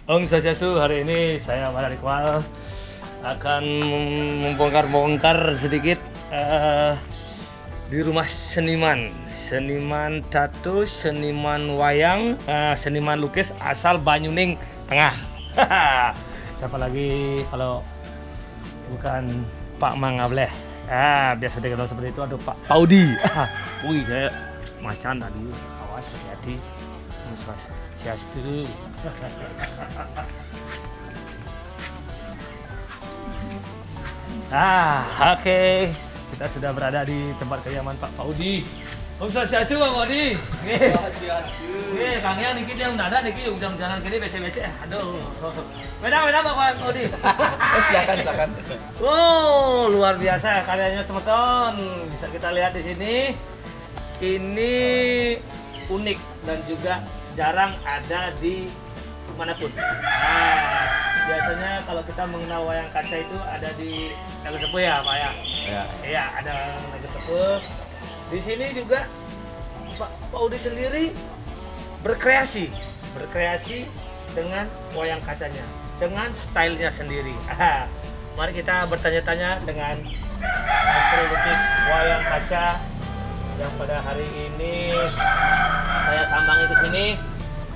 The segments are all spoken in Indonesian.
Om Swastiastu, hari ini saya Pak Iqbal akan membongkar-bongkar sedikit di rumah seniman tato, seniman wayang, seniman lukis asal Banyuning Tengah. Siapa lagi kalau bukan Pak Mangableh. Biasa dikenal seperti itu. Ada Pak Paudi. Wih, kayak macan tadi. Awas, hati-hati. Om Swastiastu. Oke. Kita sudah berada di tempat kediaman Pak Paudi. Om Swastiastu, Pak Paudi. Nih, Kang Yang dikit yang dada dikit jangan gini becek-becek. Aduh. Beda Pak Paudi. Silakan. Oh, luar biasa karyanya semeton. Bisa kita lihat di sini. Ini unik dan juga jarang ada di manapun. Biasanya kalau kita mengenal wayang kaca itu ada di Naga Sepuh ya, Pak ya? Iya, ada Naga Sepuh. Di sini juga Pak Paudi sendiri berkreasi dengan wayang kacanya, dengan stylenya sendiri. Mari kita bertanya-tanya dengan pelukis wayang kaca yang pada hari ini saya sambangi ke sini.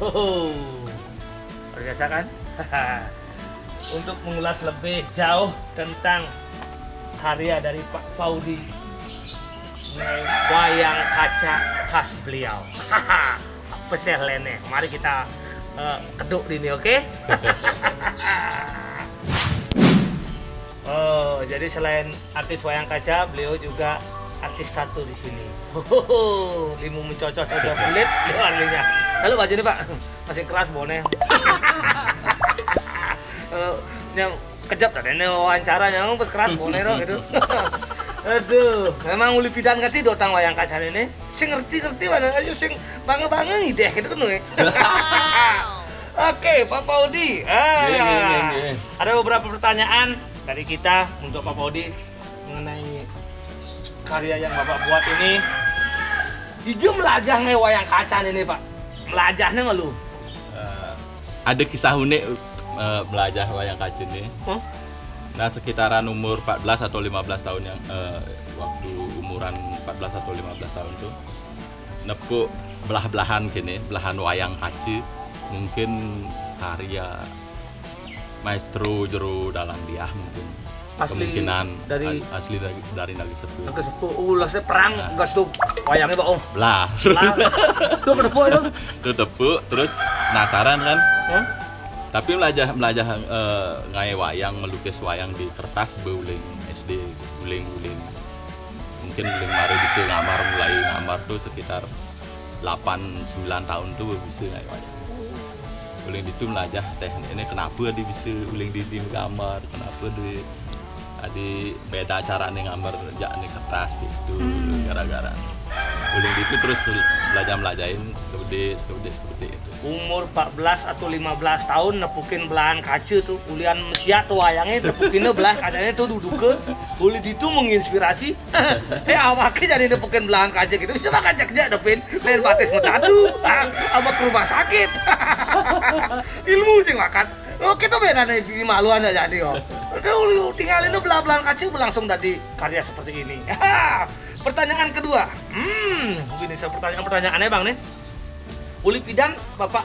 Luar biasa kan? Untuk mengulas lebih jauh tentang karya dari Pak Paudi, wayang kaca khas beliau. Apa sih lene? Mari kita keduk ini, oke? Oh, jadi selain artis wayang kaca, beliau juga artis tato di sini. Limu mencocok-cocok kulit, lihatnya. Halo baju nih Pak, masih keras boneh. Yang kejap tadi ini wawancara yang pas keras boneh gitu. Aduh, memang uli pidan ngerti dotang wayang kaca ini. Sing ngerti mana aja sing bangga ide gitu kan nih. Oke, Pak Paudi. Ada beberapa pertanyaan dari kita untuk Pak Paudi mengenai karya yang Bapak buat ini. Hijau melajah nge wayang kaca ini Pak. Melajahnya nggak lu? Ada kisah unik belajar wayang kaca ini. Nah, sekitaran umur 14 atau 15 tahun yang waktu umuran 14 atau 15 tahun tuh nepuk belah-belahan gini, belahan wayang kaca. Mungkin karya maestro Jero Dalang Diah mungkin. Kemungkinan asli dari Naga Sepuh. Naga Sepuh, ulasnya perang gas tuh wayangnya Pak Om. Belah. Tuh ketepuk itu. Tuh tepuk, terus penasaran kan? Tapi belajar ngai wayang, melukis wayang di kertas beuling SD, guling-guling. Mungkin guling mari bisa mulai ngamar tuh sekitar 8-9 tahun tuh bisa ngai wayang. Guling itu belajar teknik ini kenapa dia bisa guling di gambar, kenapa di beda cara nih gambar nih kertas gitu. Gara-gara guling itu terus belajarin seperti itu. Umur 14 atau 15 tahun nepukin belahan kaca tuh, ulian mesia tuh wayangnya nepukinnya belahan kacanya tuh duduk ke uli itu menginspirasi. Awaknya jadi nepukin belahan kaca gitu, coba kaca kerja nepin main batis metatu, abah ke rumah sakit. Ilmu sih makan. Kita beda nih maluan aja jadi udah tinggalin tuh belahan kaca langsung jadi karya seperti ini. Pertanyaan kedua, ini saya pertanyaannya Bang nih. Uli pidan Bapak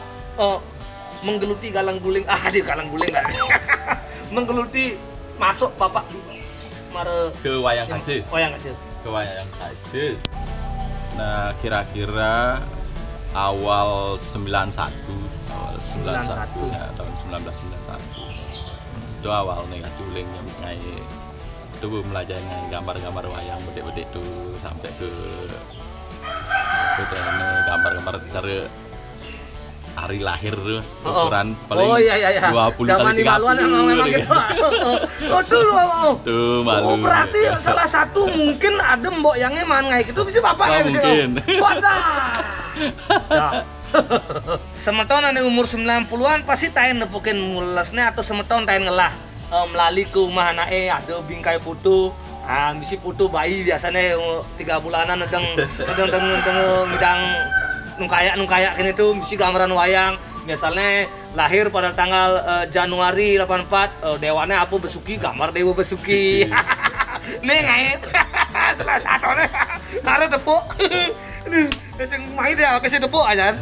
menggeluti galang guling, dia galang guling kan. Menggeluti masuk Bapak ke wayang kaca. Ke wayang kaca. Nah, kira-kira awal 91 ya, tahun 1991. Itu awal nih guling yang ngai itu belajar gambar-gambar wayang bedek-bedek itu sampai ke gambar-gambar cara hari lahir ukuran paling 20-30 memang gitu. Tuh malu. Berarti salah satu mungkin ada mbok yang eman ngai gitu bisa Bapak mungkin. Semeton ada umur 90-an pasti tayen nepukin mulesnya atau semeton tayen ngelah melalui ke rumah anaknya ada bingkai putu. Misi putu bayi biasanya 3 bulanan ngedeng midang nungkayak kini tuh misi gambaran wayang Misalnya lahir pada tanggal Januari 84, dewana apa Besuki, gambar Dewa Besuki. Nih ngait. Setelah satu nih, ada tepuk. Sing main dia, kasih tepuk aja.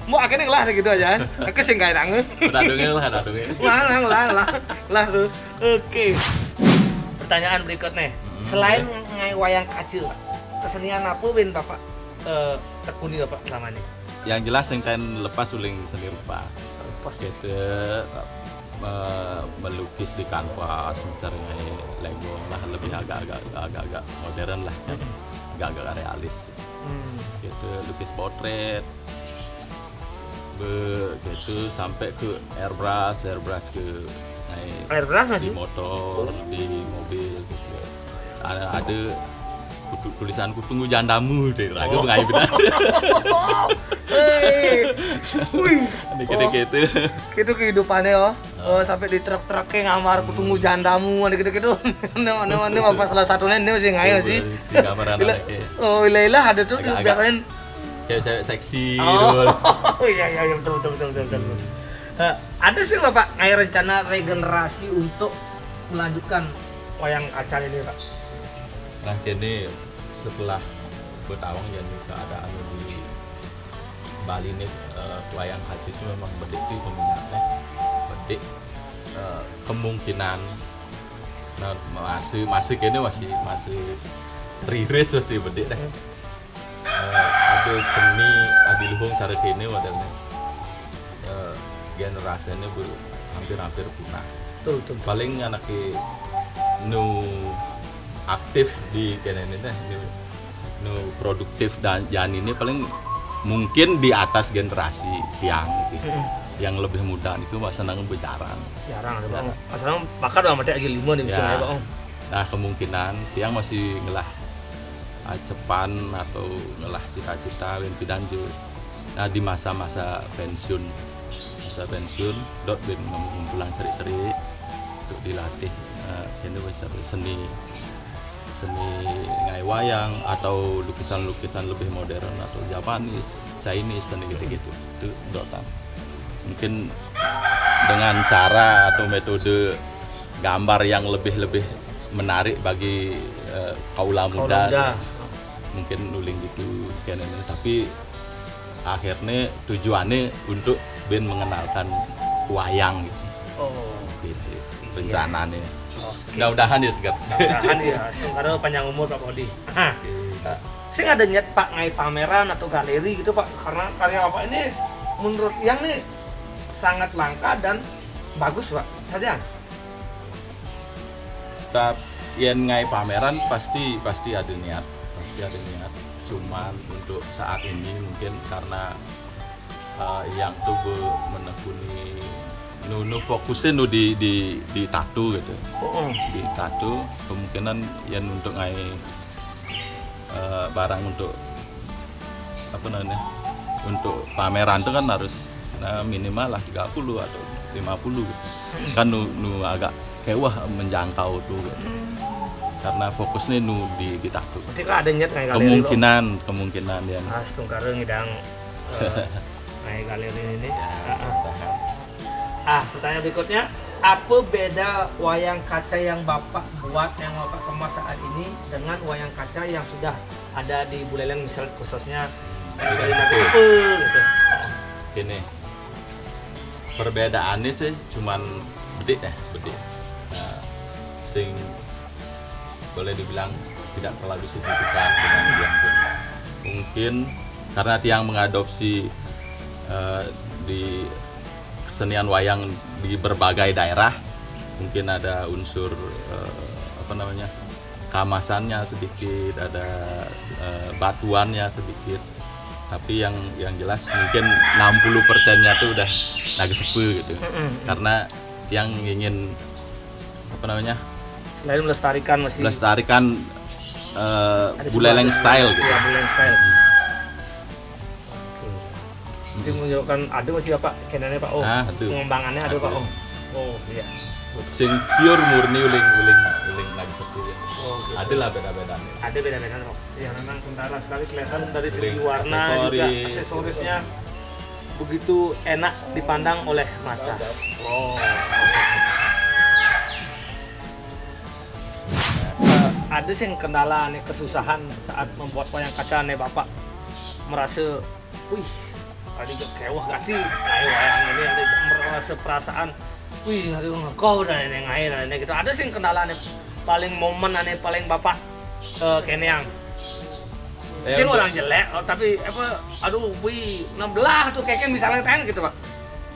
Mau akhirnya lah gitu aja. Kasih nggak ada. Lah terus. Oke. Pertanyaan berikutnya. Selain ngai wayang kaca, kesenian apa bin Bapak tekuni Bapak selama ini? Yang jelas yang kan lepas uling seni rupa. Kita melukis di kanvas mencari Lego lah, lebih agak modern lah, agak realis. Gitu, lukis potret, gitu sampai ke airbrush ke di motor, di mobil gitu. Ada tulisanku tunggu jandamu deh, ragu nggak benar. Gitu. Gitu kehidupannya sampai di truk-truknya ngamar ku tunggu jandamu, gitu. Ini apa salah satunya ini masih ngayo sih. Oh ilah ada tuh biasanya cewek-cewek seksi. Oh iya betul. Ada sih Bapak ngayo rencana regenerasi untuk melanjutkan wayang kaca ini Pak? Nah kini setelah bertahun ya keadaan di Bali nih, wayang kaca itu memang bedik itu peminatnya, bedik kemungkinan nah masih kini masih riris masih bedik deh. Ada seni adi luhung cara kini wadahnya generasinya hampir punah. Betul. Paling anaknya nu aktif di kene ini nu produktif dan jan ini paling mungkin di atas generasi yang gitu. Yang lebih muda itu masa nang berjarang. Jarang ada Bang. Masalah makan udah mati lagi 5 nih bisa ya Bang. Nah, kemungkinan tiang masih ngelah cepan atau ngelah cita-cita mimpi lanjut. Nah, di masa-masa pensiun dot ben ngumpulan seri-seri untuk dilatih seni ngai wayang atau lukisan lebih modern atau Japanese, Chinese dan gitu itu dotan. Mungkin dengan cara atau metode gambar yang lebih menarik bagi kaula muda. Mungkin nuling gitu kayaknya, tapi akhirnya tujuannya untuk ben mengenalkan wayang gitu. Gitu rencananya. Mudah-mudahan ya segar. Mudah-mudahan ya, karena panjang umur Pak Bodi. Saya ada niat Pak ngai pameran atau galeri gitu Pak, karena karya Bapak ini menurut yang nih sangat langka dan bagus Pak. Saja. Tapi yang ngai pameran pasti ada niat, Cuman untuk saat ini mungkin karena yang tuh menekuni nu fokusnya di tato gitu. Di tato kemungkinan yang untuk ngai barang untuk apa namanya? Untuk pameran itu kan harus minimal lah 30 atau 50 gitu. Kan nu agak kayak wah menjangkau tuh gitu. Karena fokusnya di tato. Ketika ada niat kayak galeri kemungkinan ya. Tungkareng ngidang kayak galeri ini. Pertanyaan berikutnya, apa beda wayang kaca yang Bapak buat, yang Bapak kemas saat ini dengan wayang kaca yang sudah ada di Buleleng, misal khususnya di Nagasipul gitu? Gini, perbedaannya sih cuman bedik. Nah, sing boleh dibilang tidak terlalu signifikan dengan yang mungkin karena tiang mengadopsi di kesenian wayang di berbagai daerah, mungkin ada unsur kamasannya sedikit, ada batuannya sedikit, tapi yang jelas mungkin 60%-nya tuh udah Nagasipul gitu. Karena yang ingin selain melestarikan Buleleng style gitu. Ya, Buleleng style. Jadi menunjukkan ada masih Pak kenannya Pak pengembangannya ada Pak iya. Sing pure murni uling Nagasipul ya. Gitu. Ada lah beda-bedanya. Ada beda-bedanya Pak. Ya memang kentara sekali kelihatan dari segi warna juga aksesorisnya. begitu enak dipandang oleh mata. Oh. Ada sih kendala nih, kesusahan saat membuat wayang kaca nih Bapak merasa, wih, tadi kewah gati, wayang ini ada merasa perasaan, wih, aduh kau dan ini air dan ini gitu. Ada sih kendala nih, paling momen ane paling Bapak keneang. Sih orang jelek, tapi apa, aduh, wih, 16 tuh kayaknya misalnya kan gitu Pak.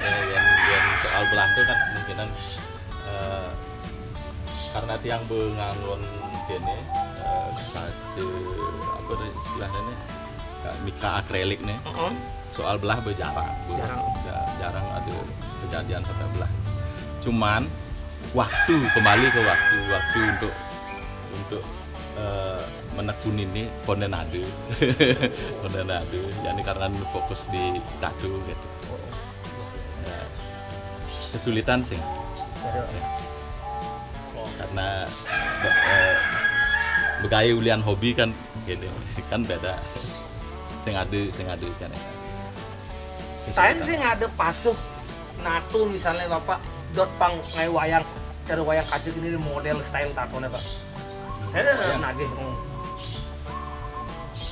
Yang soal belah itu kan kemungkinan karena tiang bengangun kene kaca apa istilahnya nih mika akrilik nih. Soal belah berjarang, jarang ada kejadian sampai belah. Cuman waktu kembali ke waktu untuk menekuni ini kondenade kondenade, yani karena fokus di tato gitu. Kesulitan sih karena begaya ulian hobi kan gitu kan beda sing ada kan ya. Saya sih ada pasuh nato misalnya Bapak dot pang ngai wayang cara wayang kaca ini model style tatone Pak. Saya ada nagih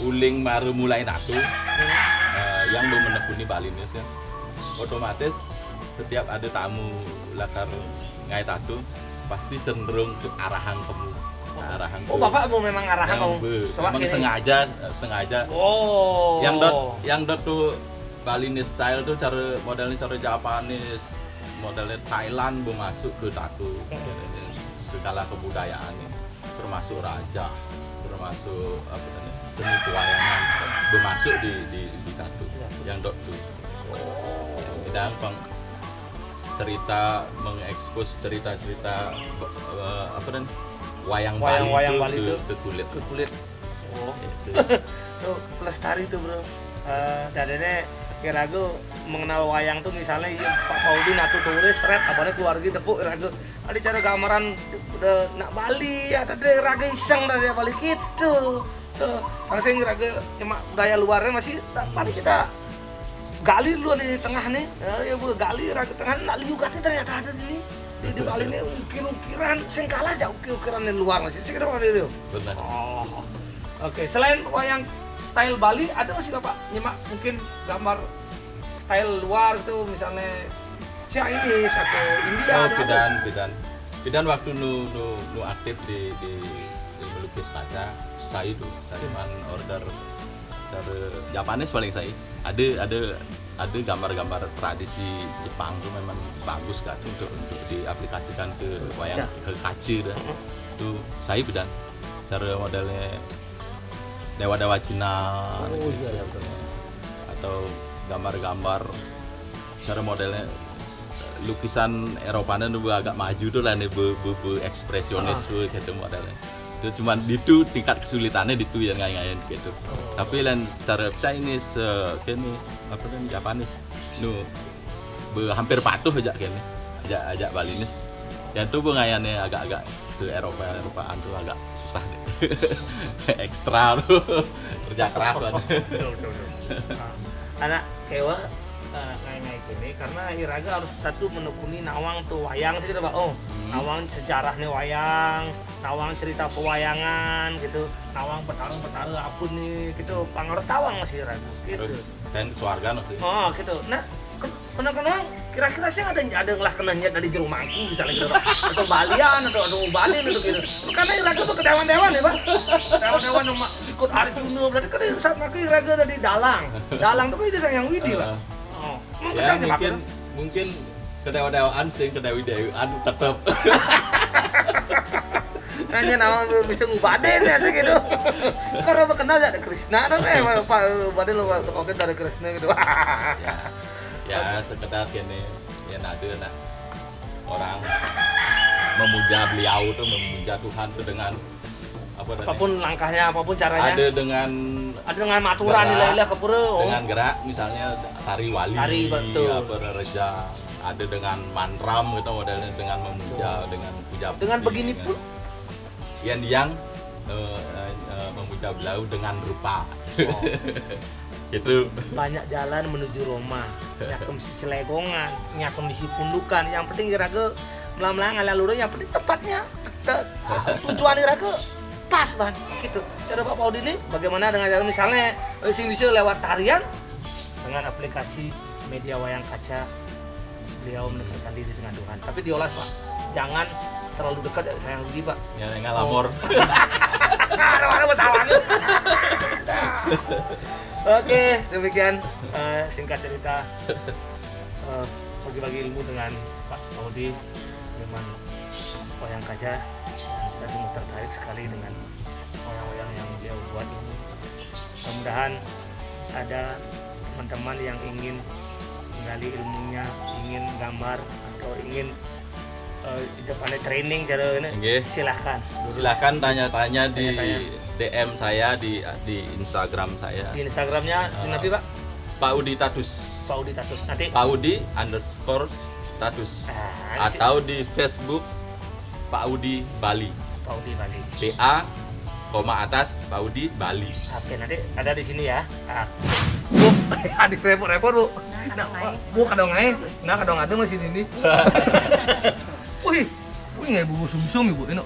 uling baru mulai nato yang belum menekuni Balinese ya. Otomatis setiap ada tamu lakar ngai tato pasti cenderung ke arahan kamu. Arahan Bapak mau memang arahan kamu. Coba memang sengaja. Oh. Yang dot tuh Balinese style tuh cara modelnya cara Japanese, modelnya Thailand mau masuk ke tato. Segala kebudayaan ini, termasuk raja, termasuk apa namanya seni pewayangan, bermasuk di tato. Yang dot tuh. Dan cerita mengekspos cerita-cerita apa dan wayang Bali itu ke kulit. Oh. Tuh pelestari tuh bro. Dadene kira-kira mengenal wayang tuh misalnya Pak Paudi natu turis red abane keluarga tepuk kira-kira ada cara gambaran udah nak Bali ada deh raga iseng dari Bali gitu. Tuh langsung kira-kira cuma budaya luarnya masih Bali kita gali dulu di tengah nih, ya bu gali raga tengah, nak liukan ternyata ada di Bali ini ukir-ukiran, sing kalah jauh ukir-ukiran di luar masih, sih kira itu. Benar. Oh, oke. Selain wayang style Bali, ada masih Bapak nyimak mungkin gambar style luar itu misalnya Chinese atau India? Oh, bidan waktu nu aktif di melukis kaca, saya order cara Japanese paling saya ada gambar-gambar tradisi Jepang tuh memang bagus kan untuk diaplikasikan ke wayang ke kaca dah. Itu saya bidan cara modelnya dewa-dewa Cina atau gambar-gambar cara modelnya lukisan Eropanya tuh agak maju tuh lah nih ekspresionis tuh gitu modelnya. Itu cuman itu tingkat kesulitannya itu yang ngayain gitu. Tapi lain secara Chinese kene apa kan Japanese hampir patuh aja kene ajak Balinese. Yang tuh pengayannya agak-agak ke Eropaan tuh agak susah deh. Ekstra tuh kerja keras banget. Anak kewa ngai gini karena Iraga harus satu menekuni nawang tuh wayang sih gitu Pak. Nawang sejarahnya wayang, nawang cerita pewayangan gitu, nawang petara apa nih gitu, harus tawang masih Iraga gitu. Dan keluarga masih. Oh gitu. Nah, kenang kira-kira sih ada ngelah kenanya dari jero mangku misalnya gitu atau Balian atau Bali gitu. Karena Iraga tuh kedewan-dewan ya Pak. Kedewan-dewan sama sikut Arjuna berarti kan sama Iraga dari Dalang. Dalang tuh kan itu yang Widi Pak. Ya mungkin kedewa-dewaan sih kedewi-dewaan tetap. Hanya nama bisa ngubaden ya sih gitu. Karena kenal ada Krishna kan Pak baden lo oke dari Krishna gitu. Ya sekedar gini ya ada orang memuja beliau tuh memuja Tuhan tuh dengan apapun langkahnya, apapun caranya. Ada dengan aturan nilai-nilai kepura. Dengan gerak misalnya tari wali, reja. Ada dengan manram gitu modelnya dengan memuja, dengan puja. Dengan begini pun yang memuja beliau dengan rupa. Gitu. Banyak jalan menuju Roma, nyakem si Celegongan, nyakem si Pundukan. Yang penting iraga melang-melang ala lurus, yang penting tepatnya tujuan iraga pas ban gitu. Cara Pak Paudi ini bagaimana dengan cara misalnya sing bisa lewat tarian dengan aplikasi media wayang kaca, beliau mendekatkan diri dengan Tuhan. Tapi diolah Pak, jangan terlalu dekat ya, sayang rugi Pak. Ya ngalamor. Ada bertawan. Oke, demikian singkat cerita bagi-bagi ilmu dengan Pak Paudi dengan wayang kaca. Saya semua tertarik sekali dengan wayang-wayang yang dia buat ini. Mudah-mudahan ada teman-teman yang ingin menggali ilmunya, ingin gambar atau ingin depannya training cara ini, Okay. silahkan. Silahkan tanya-tanya di Tanya-tanya. DM saya di Instagram saya. Di Instagramnya nanti Pak, Paudi Tatus. Paudi Tatus nanti. Paudi_Tatus. Nah, Atau di Facebook Paudi Bali. Paudi Bali. PA koma atas Paudi Bali. Oke, nanti ada di sini ya. Bu, adik repot-repot Bu. Bu kadang ngai. Nah kadang ada masih ini. Wih, nggak bubur sumsum ibu ini.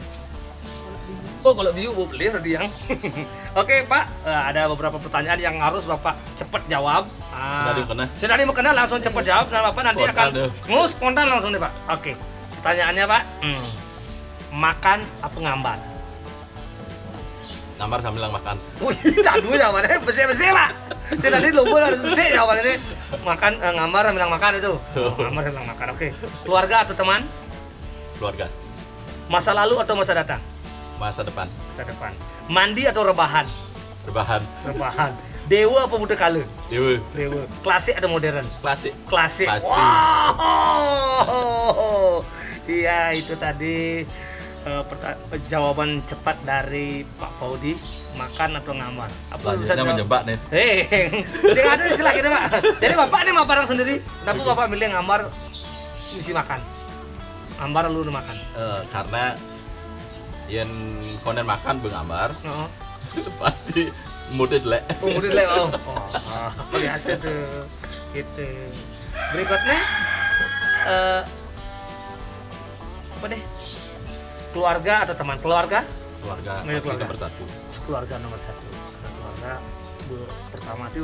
Oh kalau biu bu beli tadi yang. Oke Pak, ada beberapa pertanyaan yang harus Bapak cepat jawab. Sudah dikenal langsung cepat jawab. Nah Bapak nanti Spontan akan ngus spontan langsung deh Pak. Oke, pertanyaannya Pak. Makan apa ngambar? Ngambar sambil makan. Wih, aduh jawabannya besi-besi Pak. Saya tadi lupa harus besi jawabannya. Makan ngambar sambil makan itu. Ngambar sambil makan. Oke. Keluarga atau teman? Keluarga. Masa lalu atau masa datang? Masa depan. Masa depan. Mandi atau rebahan? Rebahan. Rebahan. Dewa apa budak kala? Dewa. Dewa. Klasik atau modern? Klasik. Klasik. Pasti. Wow. Iya, itu tadi jawaban cepat dari Pak Paudi. Makan atau ngamar? Apa Selanjutnya menjebak nih. Sing ada istilah kita Pak. Jadi Bapak ini mau barang sendiri. Kenapa Bapak milih ngamar misi makan? Ngambar lu udah makan? Karena yang konen makan bengambar Oh. pasti moodnya jelek. Udah lewat. Oh, biasa tuh. Gitu. Berikutnya apa deh? Keluarga atau teman? Keluarga? Keluarga Milih pasti keluarga. nomor satu. Keluarga nomor satu. Karena keluarga pertama itu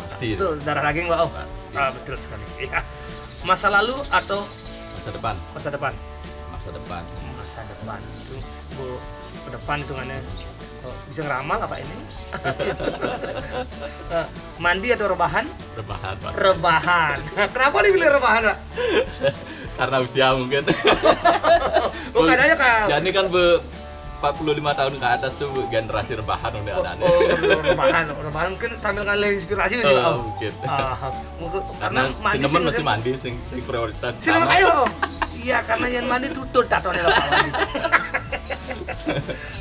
Pasti. itu darah daging Pak. Pasti. Betul sekali. Iya. Masa lalu atau Masa depan. masa depan? Masa depan. Masa depan itu ke depan hitungannya. Bisa ngeramal apa ini? Mandi atau rebahan? Rebahan, Pak. Rebahan. Kenapa dipilih rebahan, Pak? Karena usia mungkin. Bukan aja Kak. Jadi kan 45 tahun ke atas tuh generasi rebahan udah ada. Rebahan mungkin sambil ngalih inspirasi sih. Mungkin. Karena cinnamon masih mandi sing prioritas. Cinnamon ayo. Iya, karena yang mandi tutur tatone lah Pak Wadi.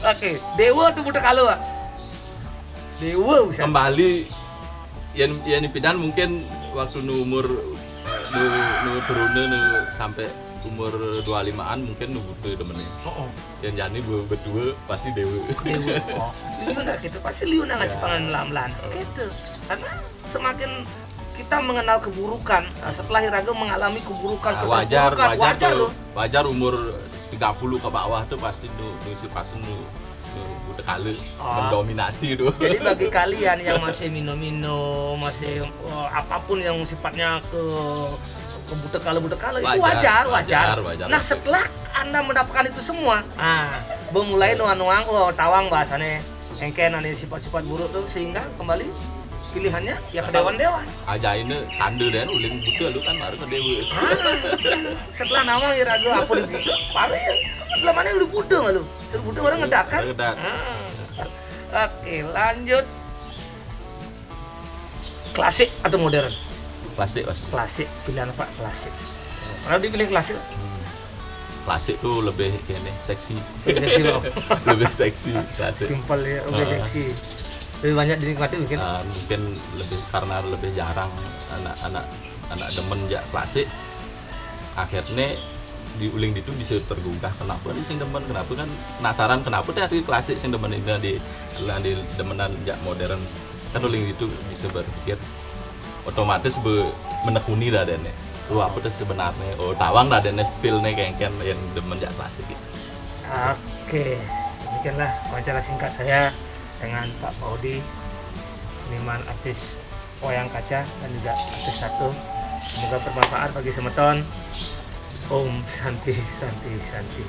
Oke, dewa tuh budak kalau Pak. Dewa bisa. Kembali yang dipidan mungkin waktu umur turunnya sampai umur 25-an mungkin butuh temennya. Yang jani berdua pasti dewa. Dewa. Oh, liu nggak gitu, pasti liu nggak cipangan melan-melan. Gitu. Karena semakin kita mengenal keburukan, setelah Iraga mengalami keburukan, wajar umur 30 ke bawah tuh pasti tuh sifatnya udah kali mendominasi tuh. Jadi bagi kalian yang masih minum-minum, masih apapun yang sifatnya ke budak kala itu wajar. Nah setelah Anda mendapatkan itu semua, bermulai nuang-nuang, tawang bahasanya, engken ane sifat-sifat buruk tuh sehingga kembali pilihannya ya ke dewan-dewan. Aja ini tanda dan uling butuh lu kan baru ke dewa. Setelah nama Iraga apa di butuh, paling belum mana lu butuh nggak lu? Seru butuh orang ngedak kan? Oke, lanjut. Klasik atau modern? Klasik, Mas. Klasik, pilihan apa? Klasik. Kalau dipilih klasik? Klasik tuh lebih kayaknya seksi. Seksi loh. Lebih seksi, klasik. Simpel ya, lebih seksi. Lebih banyak dinikmati mungkin? Mungkin lebih karena lebih jarang anak demen ya klasik. Akhirnya di uling itu bisa tergugah kenapa sing demen, kenapa kan penasaran kenapa teh klasik sing demen ini di demenan jak modern. kan uling itu bisa berpikir otomatis menekuni Raden. Lu apa tuh sebenarnya? Oh, tawang Raden feel-nya kayak yang demen jak klasik gitu. Oke, demikianlah wawancara singkat saya dengan Pak Paudi, seniman artis wayang kaca dan juga artis tato. Semoga bermanfaat bagi semeton. Om Santi Santi Santi.